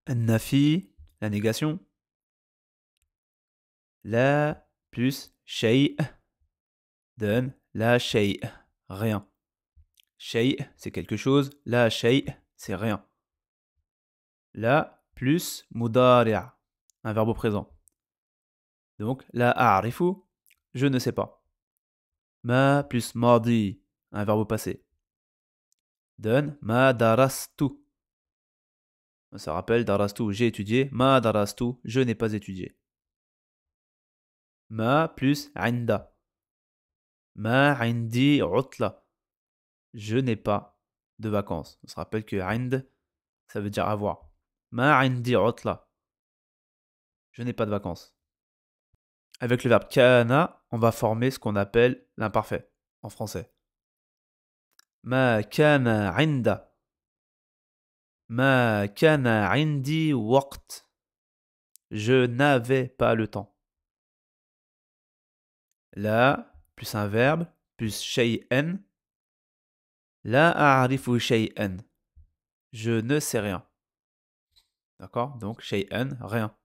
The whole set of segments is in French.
Nafi, la négation. La plus shay donne la shay, rien. Shay, c'est quelque chose. La shay, c'est rien. La plus mudari'a, un verbe au présent. Donc, la a'rifu, je ne sais pas. Ma plus madi, un verbe au passé. Donne ma darastu. Ça rappelle darastu, j'ai étudié. Ma darastu, je n'ai pas étudié. Ma plus inda. Ma indi utla. Je n'ai pas de vacances. On se rappelle que ind, ça veut dire avoir. Ma indi utla. Je n'ai pas de vacances. Avec le verbe kana, on va former ce qu'on appelle l'imparfait en français. Ma kana inda. Ma kana indi waqt. Je n'avais pas le temps. La plus un verbe plus shay'an. La a'rifu shay'an. Je ne sais rien. D'accord? Donc shay'an, rien.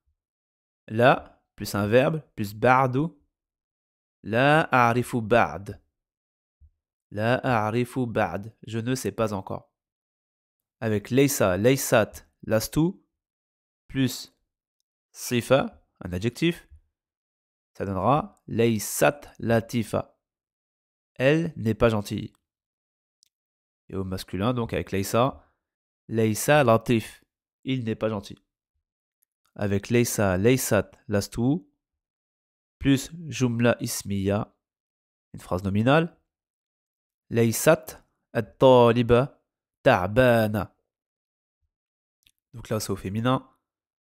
La plus un verbe plus ba'du. La a'rifu ba'd. La a'rifu ba'd. Je ne sais pas encore. Avec laysa, laysat, lastu, plus sifa, un adjectif, ça donnera laysat latifa. Elle n'est pas gentille. Et au masculin, donc avec laysa latif. Il n'est pas gentil. Avec laysa, laysat, lastu, plus jumla ismiya, une phrase nominale. Laysat at-taliba ta'bana. Donc là, c'est au féminin.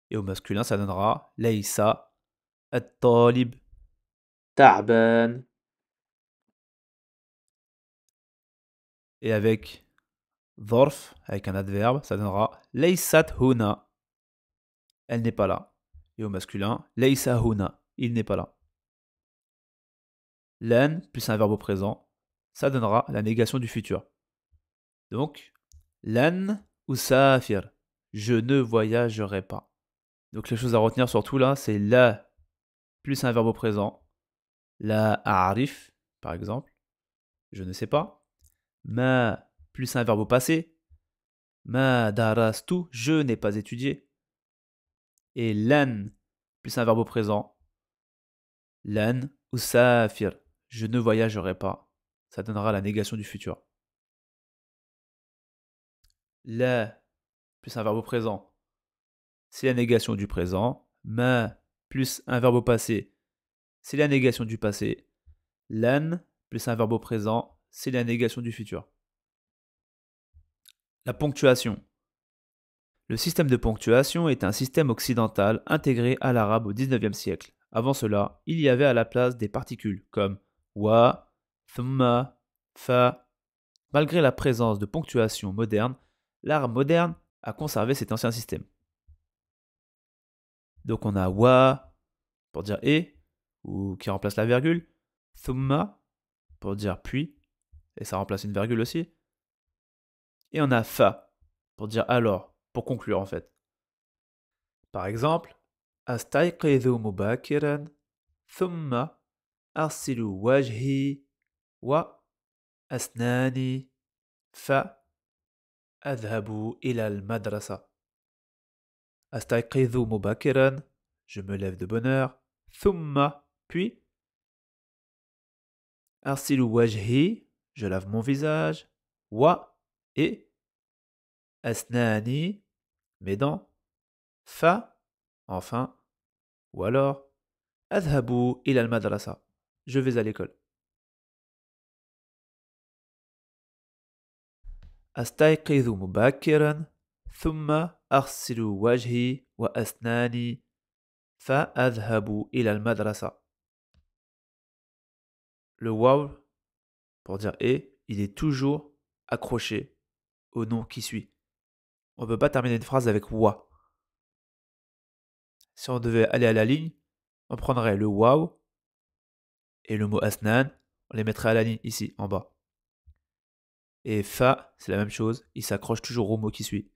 Et au masculin, ça donnera laysa at-talib ta'ban. Et avec dharf, avec un adverbe, ça donnera laysat huna. Elle n'est pas là. Et au masculin, laysa huna. Il n'est pas là. Lan plus un verbe au présent, ça donnera la négation du futur. Donc, lan usafir. Je ne voyagerai pas. Donc les choses à retenir surtout là, c'est la plus un verbe au présent. La a'rif, par exemple. Je ne sais pas. Ma plus un verbe au passé. Ma darastu, je n'ai pas étudié. Et lan plus un verbe au présent. Lan usafir, je ne voyagerai pas. Ça donnera la négation du futur. La plus un verbe au présent, c'est la négation du présent. Ma plus un verbe au passé, c'est la négation du passé. Lan plus un verbe au présent, c'est la négation du futur. La ponctuation. Le système de ponctuation est un système occidental intégré à l'arabe au XIXe siècle. Avant cela, il y avait à la place des particules comme wa, thumma, fa. Malgré la présence de ponctuation moderne, l'arabe moderne a conservé cet ancien système. Donc on a wa pour dire et, ou qui remplace la virgule, thumma pour dire puis, et ça remplace une virgule aussi. Et on a fa pour dire alors, pour conclure en fait. Par exemple, astayqidhu mubakiran, thumma arsilu wajhi wa asnani fa adhabu ila al-madrasa. Astayqidhu mubakiran, je me lève de bonne heure. Thumma, puis arsilu wajhi, je lave mon visage. Wa, et asnani, mes dents. Fa, enfin, ou alors adhabu ila al-madrasa, je vais à l'école. أستيقظ مبكرا ثم أغسل وجهي وأسناني فأذهب إلى المدرسة. Le waw, pour dire et, il est toujours accroché au nom qui suit. On ne peut pas terminer une phrase avec wa. Si on devait aller à la ligne, on prendrait le waw et le mot asnan, on les mettrait à la ligne ici, en bas. Et fa, c'est la même chose, il s'accroche toujours au mot qui suit.